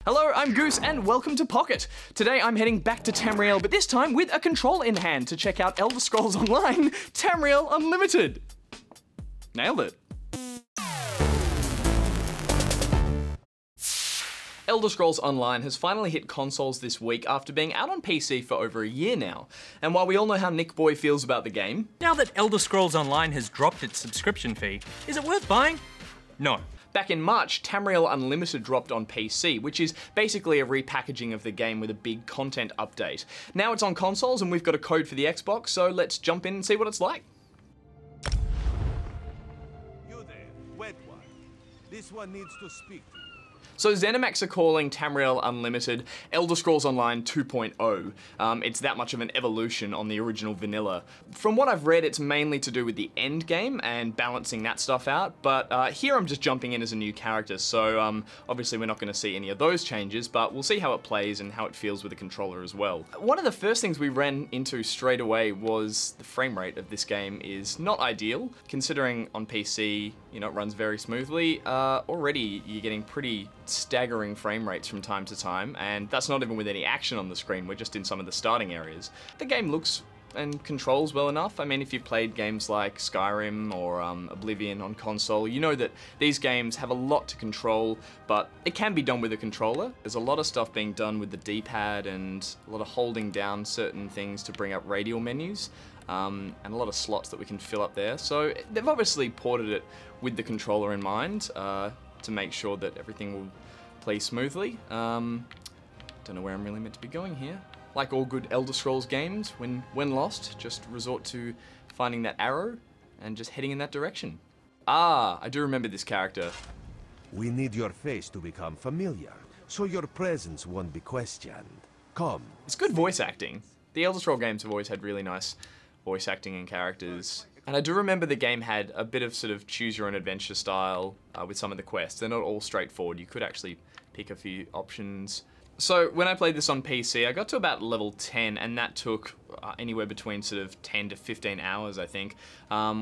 Hello, I'm Goose and welcome to Pocket. Today I'm heading back to Tamriel, but this time with a control in hand to check out Elder Scrolls Online, Tamriel Unlimited. Nailed it. Elder Scrolls Online has finally hit consoles this week after being out on PC for over a year now. And while we all know how Nick Boy feels about the game, now that Elder Scrolls Online has dropped its subscription fee, is it worth buying? No. Back in March, Tamriel Unlimited dropped on PC, which is basically a repackaging of the game with a big content update. Now it's on consoles and we've got a code for the Xbox, so let's jump in and see what it's like. You there, wet one. This one needs to speak to you. So ZeniMax are calling Tamriel Unlimited Elder Scrolls Online 2.0. It's that much of an evolution on the original vanilla. From what I've read, it's mainly to do with the end game and balancing that stuff out, but here I'm just jumping in as a new character, so obviously we're not going to see any of those changes, but we'll see how it plays and how it feels with the controller as well. One of the first things we ran into straight away was the frame rate of this game is not ideal, considering on PC, you know, it runs very smoothly. Already you're getting pretty staggering frame rates from time to time, and that's not even with any action on the screen, we're just in some of the starting areas. The game looks and controls well enough. I mean, if you've played games like Skyrim or Oblivion on console, you know that these games have a lot to control, but it can be done with a controller. There's a lot of stuff being done with the D-pad and a lot of holding down certain things to bring up radial menus. And a lot of slots that we can fill up there. So they've obviously ported it with the controller in mind to make sure that everything will play smoothly. Don't know where I'm really meant to be going here. Like all good Elder Scrolls games, when lost, just resort to finding that arrow and just heading in that direction. Ah, I do remember this character. We need your face to become familiar, so your presence won't be questioned. Come. It's good voice acting. The Elder Scrolls games have always had really nice voice acting and characters. And I do remember the game had a bit of sort of choose your own adventure style with some of the quests. They're not all straightforward. You could actually pick a few options. So when I played this on PC, I got to about level 10, and that took anywhere between sort of 10 to 15 hours, I think.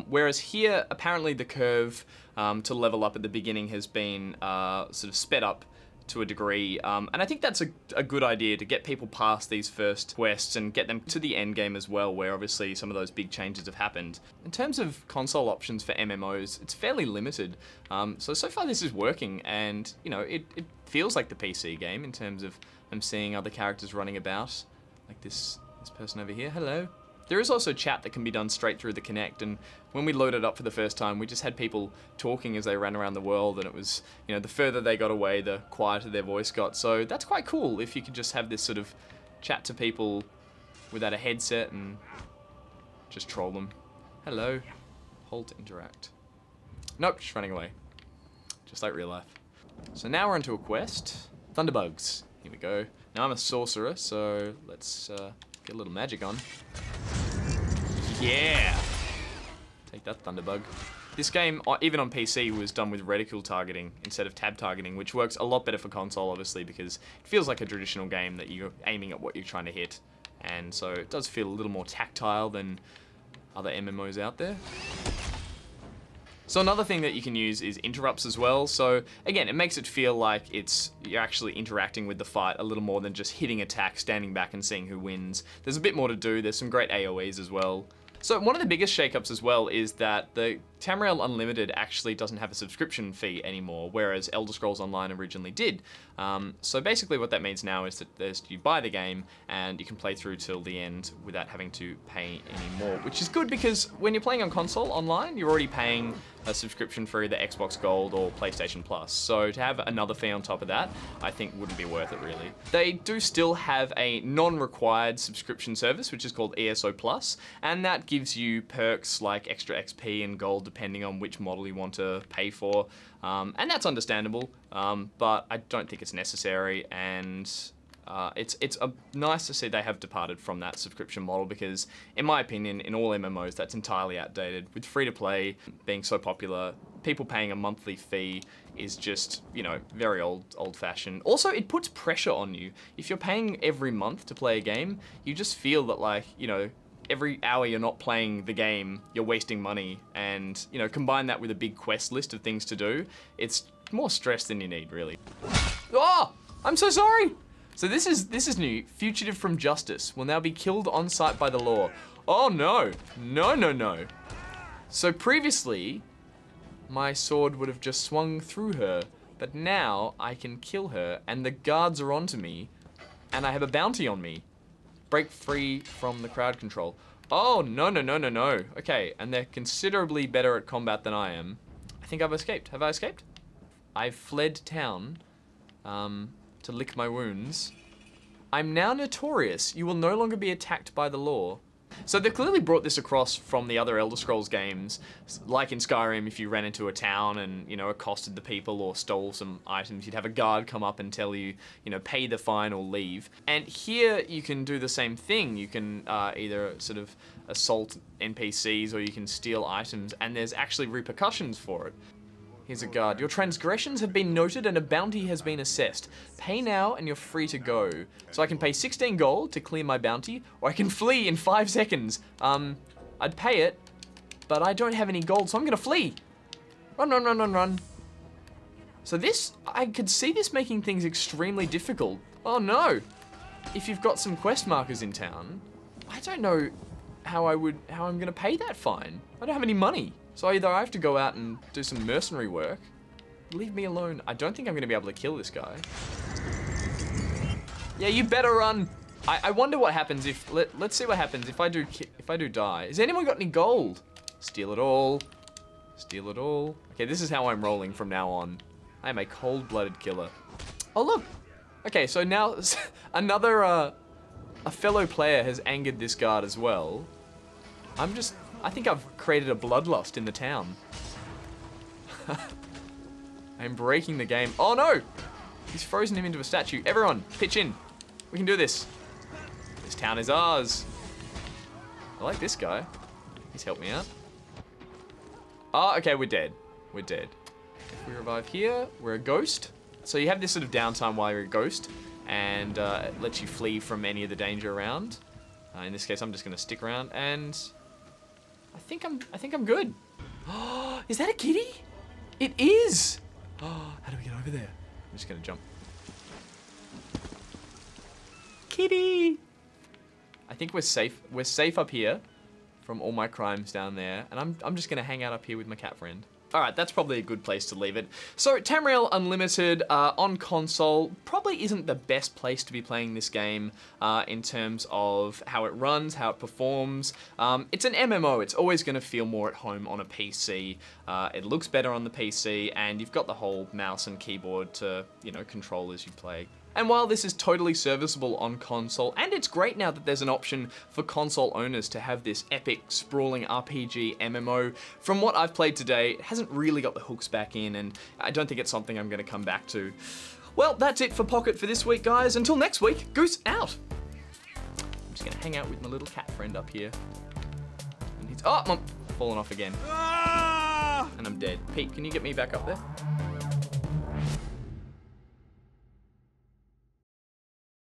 Whereas here, apparently the curve to level up at the beginning has been sort of sped up to a degree, and I think that's a good idea to get people past these first quests and get them to the end game as well, where obviously some of those big changes have happened. In terms of console options for MMOs, it's fairly limited. So far this is working, and you know, it feels like the PC game in terms of I'm seeing other characters running about, like this person over here. Hello. There is also chat that can be done straight through the Kinect, and when we loaded up for the first time, we just had people talking as they ran around the world, and it was, you know, the further they got away, the quieter their voice got. So that's quite cool if you could just have this sort of chat to people without a headset and just troll them. Hello. Hold to interact. Nope, just running away. Just like real life. So now we're into a quest. Thunderbugs. Here we go. Now I'm a sorcerer, so let's get a little magic on. Yeah! Take that, Thunderbug. This game, even on PC, was done with reticle targeting instead of tab targeting, which works a lot better for console, obviously, because it feels like a traditional game that you're aiming at what you're trying to hit. And so it does feel a little more tactile than other MMOs out there. So another thing that you can use is interrupts as well. So again, it makes it feel like you're actually interacting with the fight a little more than just hitting attack, standing back and seeing who wins. There's a bit more to do. There's some great AoEs as well. So one of the biggest shakeups as well is that the Tamriel Unlimited actually doesn't have a subscription fee anymore, whereas Elder Scrolls Online originally did. So basically what that means now is that you buy the game and you can play through till the end without having to pay any more, which is good because when you're playing on console online, you're already paying a subscription for either Xbox Gold or PlayStation Plus. So to have another fee on top of that, I think wouldn't be worth it really. They do still have a non-required subscription service, which is called ESO Plus, and that gives you perks like extra XP and gold depending on which model you want to pay for. And that's understandable, but I don't think it's necessary, and it's nice to see they have departed from that subscription model because, in my opinion, in all MMOs, that's entirely outdated. With free-to-play being so popular, people paying a monthly fee is just, you know, very old-fashioned. Also, it puts pressure on you. If you're paying every month to play a game, you just feel that, like, you know, every hour you're not playing the game, you're wasting money, and, you know, combine that with a big quest list of things to do, it's more stress than you need, really. Oh! I'm so sorry. So this is new. Fugitive from justice will now be killed on sight by the law. Oh no. No, no, no. So previously, my sword would have just swung through her, but now I can kill her and the guards are onto me and I have a bounty on me. Break free from the crowd control. Oh, no, no, no, no, no. Okay, and they're considerably better at combat than I am. I think I've escaped. Have I escaped? I've fled town to lick my wounds. I'm now notorious. You will no longer be attacked by the law. So they've clearly brought this across from the other Elder Scrolls games, like in Skyrim, if you ran into a town and, you know, accosted the people or stole some items, you'd have a guard come up and tell you, you know, pay the fine or leave. And here you can do the same thing. You can either sort of assault NPCs or you can steal items, and there's actually repercussions for it. Here's a guard. Your transgressions have been noted and a bounty has been assessed. Pay now and you're free to go. So I can pay 16 gold to clear my bounty, or I can flee in 5 seconds. I'd pay it, but I don't have any gold, so I'm gonna flee. Run, run, run, run, run. So this, I could see this making things extremely difficult. Oh no. If you've got some quest markers in town, I don't know how I'm gonna pay that fine. I don't have any money. So either I have to go out and do some mercenary work. Leave me alone. I don't think I'm gonna be able to kill this guy. Yeah, you better run. I wonder what happens if, let's see what happens if I do die. Has anyone got any gold? Steal it all. Steal it all. Okay, this is how I'm rolling from now on. I am a cold-blooded killer. Oh look. Okay, so now another, a fellow player has angered this guard as well. I think I've created a bloodlust in the town. I'm breaking the game. Oh no! He's frozen him into a statue. Everyone, pitch in. We can do this. This town is ours. I like this guy. He's helped me out. Oh, okay, we're dead. We're dead. If we revive here, we're a ghost. So you have this sort of downtime while you're a ghost, and it lets you flee from any of the danger around. In this case, I'm just gonna stick around and I think I'm good. Oh, is that a kitty? It is. Oh, how do we get over there? I'm just gonna jump. Kitty. I think we're safe. We're safe up here from all my crimes down there, and I'm just gonna hang out up here with my cat friend. Alright, that's probably a good place to leave it. So, Tamriel Unlimited on console probably isn't the best place to be playing this game in terms of how it runs, how it performs. It's an MMO, it's always going to feel more at home on a PC. It looks better on the PC, and you've got the whole mouse and keyboard to, you know, control as you play. And while this is totally serviceable on console, and it's great now that there's an option for console owners to have this epic, sprawling RPG MMO, from what I've played today, it hasn't really got the hooks back in, and I don't think it's something I'm going to come back to. Well, that's it for Pocket for this week, guys. Until next week, Goose out! I'm just going to hang out with my little cat friend up here. And he's... Oh, I'm falling off again. And I'm dead. Pete, can you get me back up there?